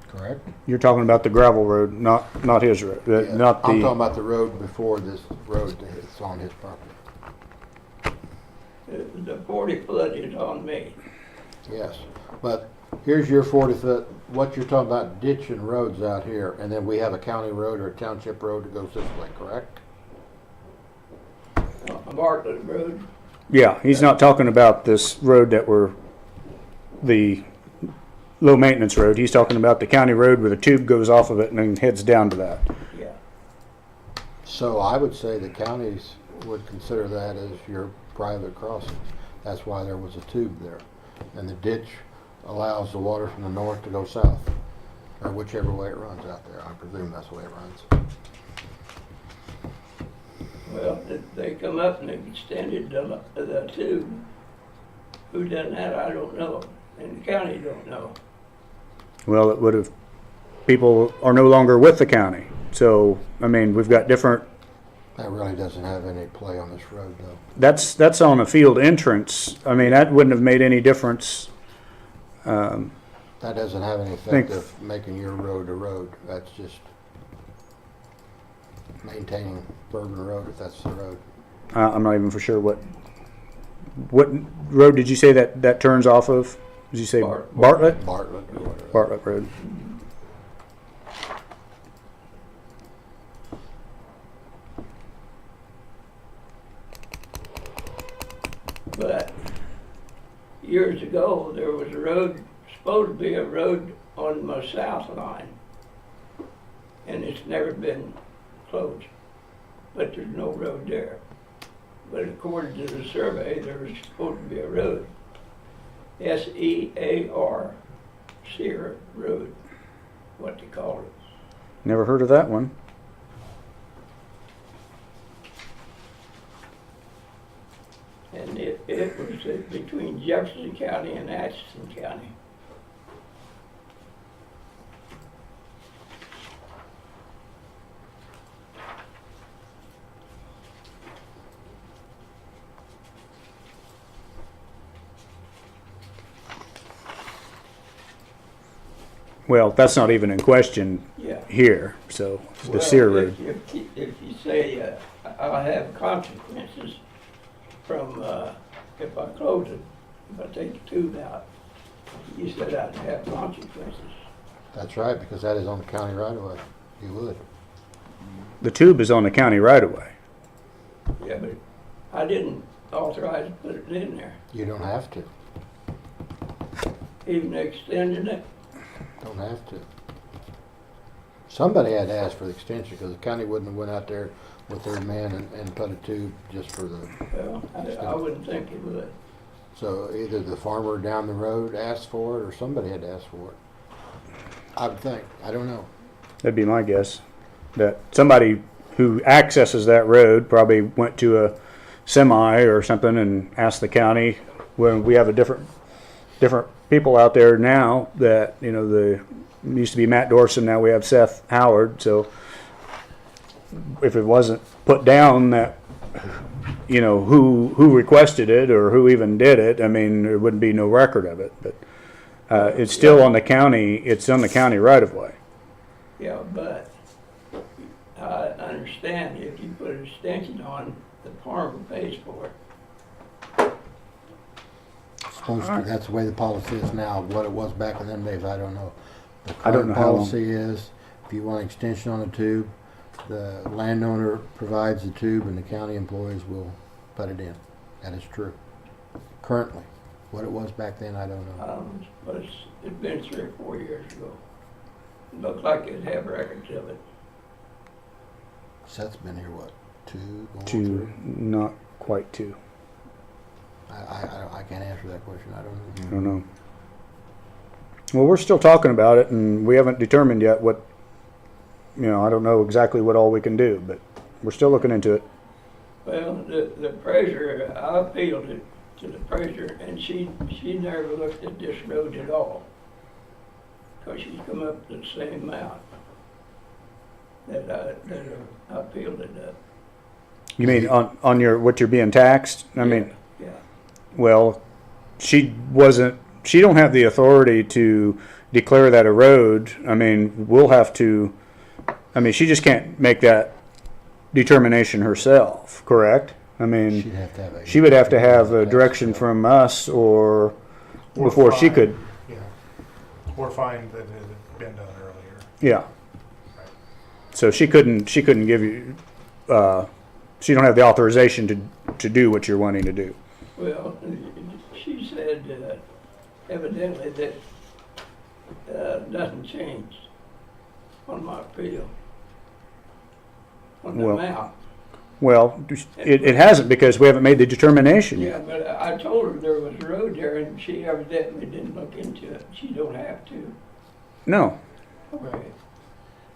Correct? You're talking about the gravel road, not his road, Yeah, not I'm talking the, about the road before this road that's on his property. The 40-foot is on me. Yes, but here's your 40-foot, what you're talking about ditch and roads out here, and then we have a county road or a township road that goes this way, correct? Bartlett Road. yeah, he's not talking about this road the low maintenance road. He's talking about the county road where the tube goes off of it and then heads down to that. Yeah. So I would say the counties would consider that as your private crossing. That's why there was a tube there. And the ditch allows the water from the north to go south, or whichever way it runs out there. I presume that's the way it runs. Well, they come up and they extended the tube. Who done that, I don't know. And the county don't know. Well, it would have, people are no longer with the county. So, I mean, we've got different, That really doesn't have any play on this road, though. that's on a field entrance. I mean, that wouldn't have made any difference. That doesn't have any effect of making your road a road. That's just maintaining Bourbon Road, if that's the road. I'm not even for sure what road did you say that turns off of? Did you say Bartlett? Bartlett or whatever. Bartlett Road. But years ago, there was a road, supposed to be a road on my south line. And it's never been closed. But there's no road there. But according to the survey, there was supposed to be a road. S-E-A-R, Sear Road, what they call it. Never heard of that one. And it was between Jefferson County and Atchison County. Well, that's not even in question Yeah. here. So the Well, Sear Road. If you say, I'll have consequences from, if I close it, if I take the tube out, you said I'd have consequences. That's right, because that is on the county right of way. You would. The tube is on the county right of way. Yeah, but I didn't authorize to put it in there, You don't have to. even extending it. Don't have to. Somebody had to ask for the extension, because the county wouldn't have went out there with their man and put a tube just for the, Well, I wouldn't think it would. so either the farmer down the road asked for it, or somebody had to ask for it. I would think, I don't know. That'd be my guess. That somebody who accesses that road probably went to a semi or something and asked the county. When we have a different people out there now that, you know, the used to be Matt Dorson, now we have Seth Howard. So if it wasn't put down that you know, who requested it or who even did it. I mean, there wouldn't be no record of it, but it's still on the county, it's on the county right of way. Yeah, but I understand if you put an extension on, the farmer pays for it. Supposed to, that's the way the policy is now. What it was back in them days, I don't know. The I don't know current how long. policy is, if you want an extension on a tube, the landowner provides the tube and the county employees will put it in. That is true. Currently. What it was back then, I don't know. But it's been 3 or 4 years ago. Looks like it'd have records of it. Seth's been here, what, 2, going To 3? not quite two. I can't answer that question. I don't know. I don't know. Well, we're still talking about it, and we haven't determined yet what, you know, I don't know exactly what all we can do, but we're still looking into it. Well, the treasurer, I appealed it to the treasurer, and she never looked at this road at all. Because she's come up to the same amount that I appealed it up. You mean on your, what you're being taxed? I mean, Yeah, well, she don't have the authority to declare that a road. I mean, we'll have to, I mean, she just can't make that determination herself, correct? I mean, She'd have to have a. she would have to have a direction from us or before she find- could, Yeah, or find that it had been done earlier. yeah. So she couldn't give you, she don't have the authorization to do what you're wanting to do. well, she said evidently that nothing changed on my appeal. On the Well, amount. Well, it hasn't because we haven't made the determination Yeah, yet. but I told her there was a road there, and she evidently didn't look into it. She don't have to. No, Okay.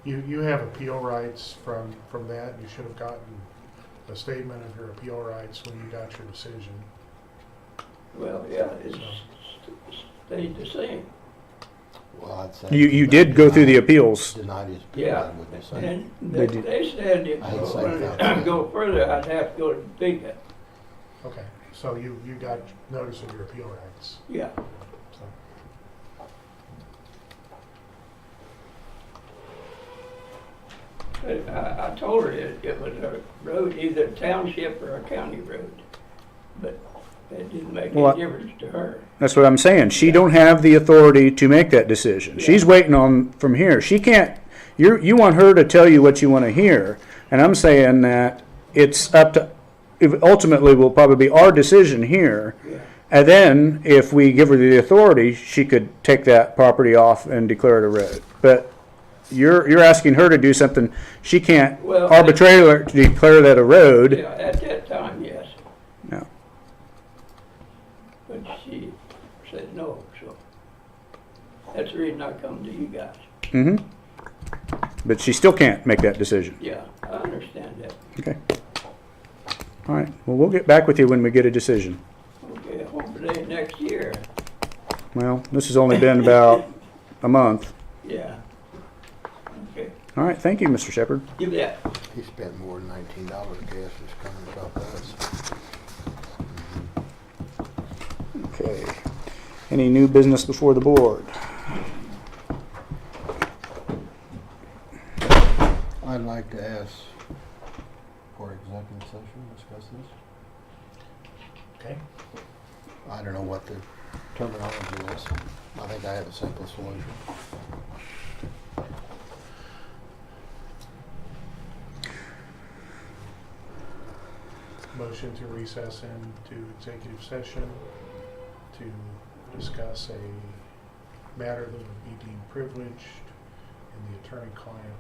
You have appeal rights from that. You should have gotten a statement of your appeal rights when you got your decision. Well, yeah, it's stayed the same. Well, I'd say. you did go through the appeals. Denied his appeal, Yeah. I wouldn't say. And They they, did. they said if I had I same wanted thought. to go further, I'd have to go to Topeka. Okay, so you got notice of your appeal rights. Yeah. So. But I told her it was a road, either a township or a county road. But it didn't make Well, any difference to her. That's what I'm saying. She don't have the authority to make that decision. Yeah. She's waiting on from here. She can't. You want her to tell you what you want to hear, and I'm saying that it's up to. Ultimately, will probably be our decision here, Yeah. and then if we give her the authority, she could take that property off and declare it a road. But you're asking her to do something she can't Well, arbitrarily declare that a road. Yeah, at that time, yes. No. But she said no, so that's the reason I come to you guys. Mm-hmm. But she still can't make that decision. Yeah, I understand that. Okay. All right. Well, we'll get back with you when we get a decision. Okay, hopefully next year. Well, this has only been about a month. Yeah. Okay, All right. Thank you, Mr. Shepherd. give that. He spent more than $19 gas just coming to talk to us. Okay. Any new business before the board? I'd like to ask for executive session, discuss this. Okay. I don't know what the terminology is. I think I have a simple solution. Motion to recess into executive session to discuss a matter that would be deemed privileged in the attorney-client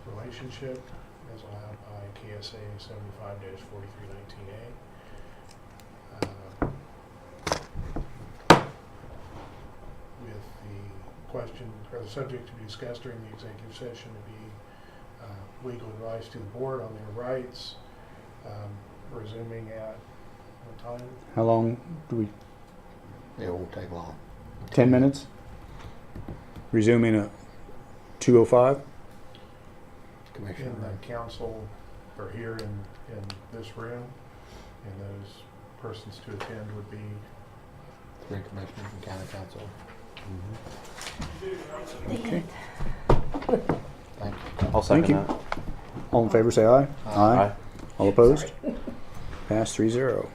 relationship as allowed by KSA 75-4319A. With the question, or the subject to be discussed during the executive session to be legal advice to the board on their rights, resuming at what time? How long do we? It won't take long. 10 minutes? Resuming at 2:05? Commissioner, In the council, or here in this room. And those persons to attend would be, 3 commissioners and county council. Okay. Thank you. I'll second you. that. All in favor, say aye. Aye. All opposed? Pass 3-0.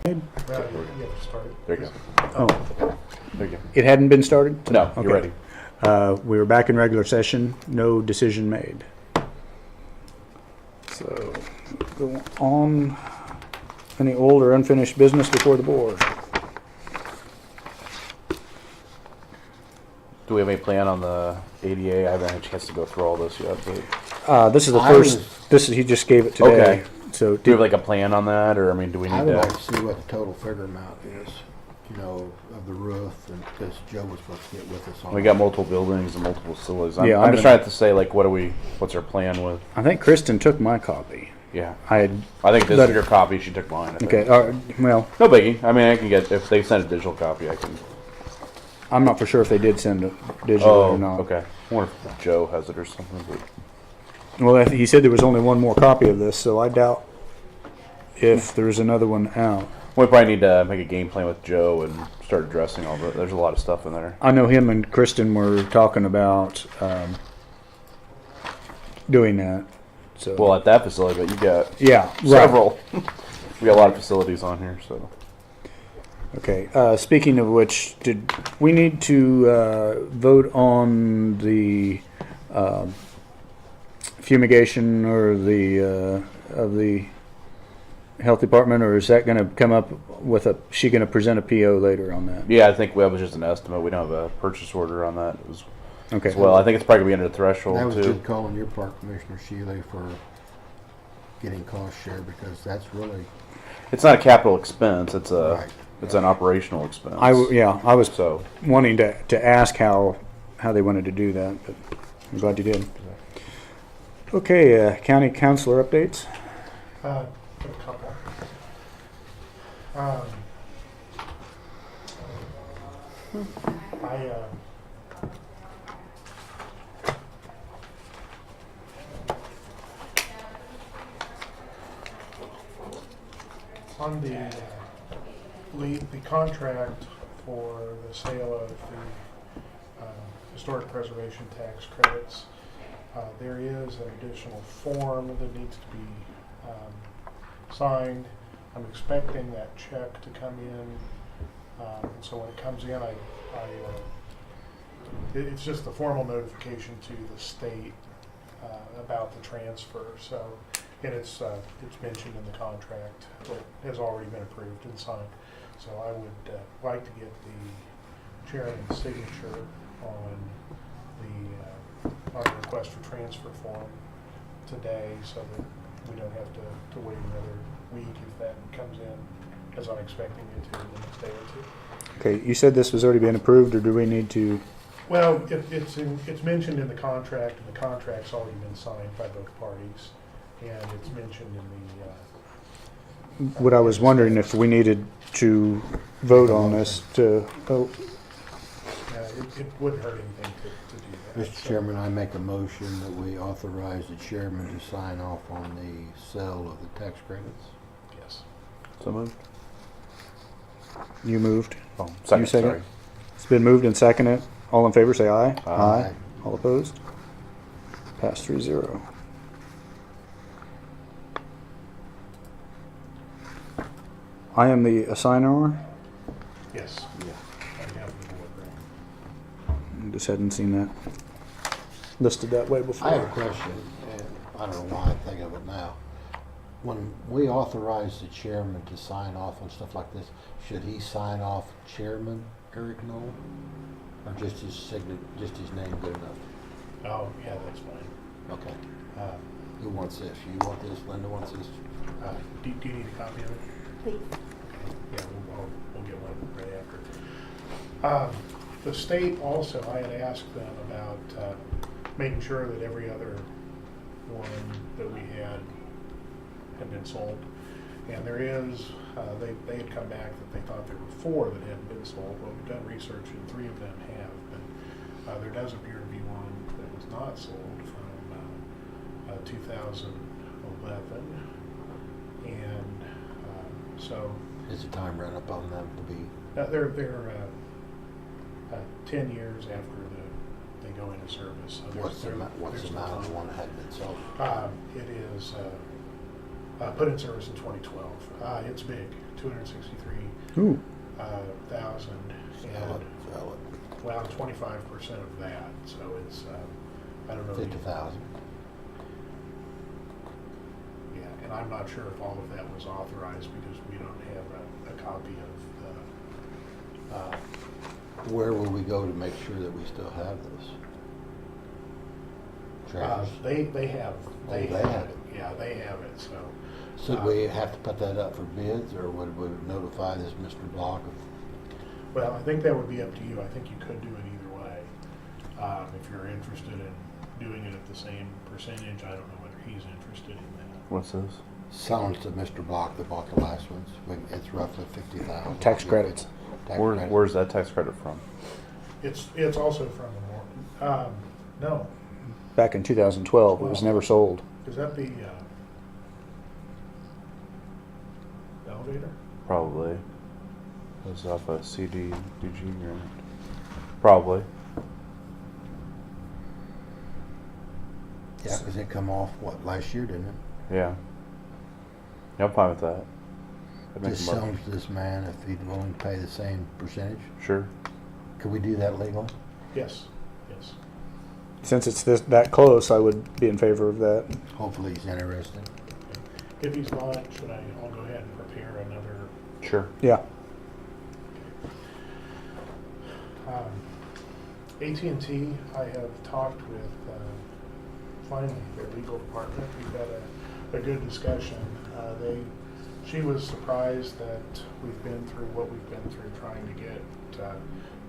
well, you have to start it. There you go. Oh, There you it hadn't been started? go. No, Okay. you're ready. We were back in regular session, no decision made. So, go on. Any old or unfinished business before the board? Do we have any plan on the ADA? I haven't had a chance to go through all this yet, but This is the I first, was- he just gave it today. Okay. So, do we have like a plan on that, or I mean, do we I need would to? like to see what the total figure amount is, you know, of the roof, and because Joe was supposed to get with us on. We got multiple buildings and multiple facilities. Yeah, I'm I just haven't- trying to say, like, what's our plan with? I think Kristen took my copy. Yeah, I had, I think this But- is your copy. She took mine. I think. okay, well, No biggie. I mean, I can get if they send a digital copy. I can. I'm not for sure if they did send it digital Oh, or not. okay. I wonder if Joe has it or something. But Well, he said there was only one more copy of this, so I doubt if there's another one out. we probably need to make a game plan with Joe and start addressing all the. There's a lot of stuff in there. I know him and Kristen were talking about doing that. So Well, at that facility, but you got yeah, right. several. We got a lot of facilities on here, so. Okay. Speaking of which, did we need to vote on the fumigation or the of the health department, or is that going to come up with a? She going to present a PO later on that? Yeah, I think that was just an estimate. We don't have a purchase order on that Okay. as well. I think it's probably gonna be under the That threshold was too. good calling your part, Commissioner Shealy, for getting cost share, because that's really, It's not a capital expense. It's a Right. it's an operational expense. I was So wanting to ask how they wanted to do that, but I'm glad you did. Okay, county councilor updates. A couple. On the contract for the sale of the historic preservation tax credits, there is an additional form that needs to be signed. I'm expecting that check to come in, so when it comes in, it's just a formal notification to the state about the transfer. So, and it's mentioned in the contract that has already been approved and signed. So I would like to get the chairman's signature on the request for transfer form today, so that we don't have to wait another week if that comes in, as I'm expecting it to in the next day or two. Okay, you said this was already been approved, or do we need to? Well, it's mentioned in the contract, and the contract's already been signed by both parties, and it's mentioned in the. What I was wondering if we needed to vote on this to. Oh, It wouldn't hurt anything to do that. Mr. Chairman, I make a motion that we authorize the chairman to sign off on the sale of the tax credits. Yes. so moved. you moved. Oh, second. You second? Sorry. It's been moved and seconded. All in favor, say aye. Aye. All opposed? Pass 3-0. I am the assigner. Yes. Yeah. I have the board ready. Just hadn't seen that listed that way before. I have a question, and I don't know why I think of it now. When we authorize the chairman to sign off on stuff like this, should he sign off Chairman Eric Knoll? Or just his just his name good enough? Oh, yeah, that's fine. Okay. Uh, Who wants this? You want this? Linda wants this? do you need a copy of it? Please. Yeah, we'll get one right after. The state also, I had asked them about making sure that every other one that we had been sold. And there is, they had come back that they thought there were 4 that hadn't been sold. Well, we've done research and 3 of them have, but there does appear to be one that was not sold from 2011. And So Is the time run up on them to be, they're 10 years after they go into service. So what's the they're- amount they're still of the time. one that had been sold? It is put in service in 2012. It's big, 263,000, Ooh, Sell it, sell it. well, 25% of that. So it's I don't know. 50,000. Yeah, and I'm not sure if all of that was authorized because we don't have a copy of the. Where will we go to make sure that we still have this? Travis? They have. They have it. Yeah, they have it. So. Should we have to put that up for bids, or would we notify this Mr. Block of? Well, I think that would be up to you. I think you could do it either way. If you're interested in doing it at the same percentage, I don't know whether he's interested in that. What's this? Selling to Mr. Block that bought the last ones? It's roughly 50,000. Tax credits. Tax Where, credits. where's that tax credit from? It's also from the more. No, back in 2012, it was never sold. is that the elevator? Probably. It was off a CDBG grant. Probably. Yeah, because it come off, what, last year, didn't it? Yeah. Yeah, I'm fine with that. I'd make Just a sell motion. them to this man if he's willing to pay the same percentage? Sure. Could we do that legally? Yes, yes. Since it's that close, I would be in favor of that. Hopefully he's interested. If he's not, I'll go ahead and prepare another. Sure. Yeah. AT&T, I have talked with, finally, their legal department. We've had a good discussion. She was surprised that we've been through what we've been through trying to get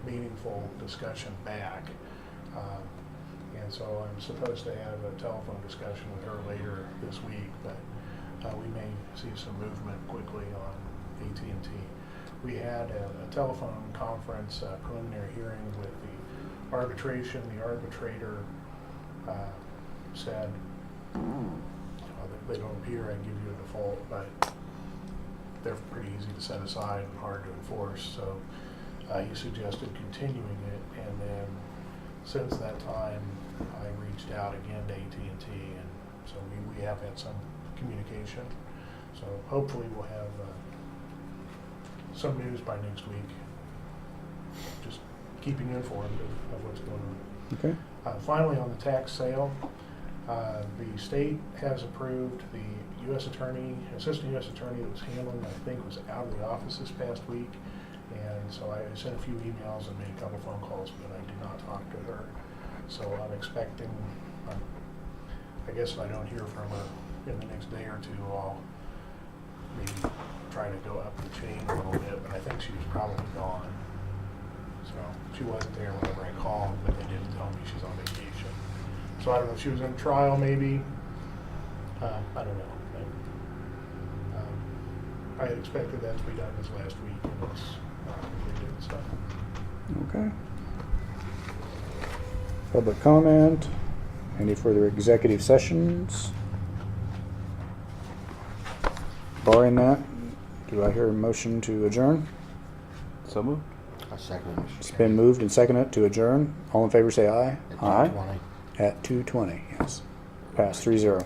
meaningful discussion back. And so I'm supposed to have a telephone discussion with her later this week, but we may see some movement quickly on AT&T. We had a telephone conference, preliminary hearing with the arbitration. The arbitrator said, they don't appear, I give you a default, but they're pretty easy to set aside and hard to enforce. So he suggested continuing it, and then since that time, I reached out again to AT&T, and so we have had some communication. So hopefully we'll have some news by next week. Just keeping you informed of what's going on. Okay. Finally, on the tax sale, the state has approved the assistant U.S. attorney that was handling, I think, was out of the office this past week. And so I sent a few emails and made a couple phone calls, but I did not talk to her. So I'm expecting, I guess if I don't hear from her in the next day or two, I'll maybe try to go up the chain a little bit, but I think she was probably gone. So she wasn't there whenever I called, but they didn't tell me she's on vacation. So I don't know if she was in trial maybe. I don't know. I had expected that to be done this last week, and it's not completed, so. Okay. Public comment. Any further executive sessions? Barring that, do I hear a motion to adjourn? So moved. I second it. It's been moved and seconded to adjourn. All in favor say aye. At Aye. 2:20. At 2:20, yes. Pass 3-0.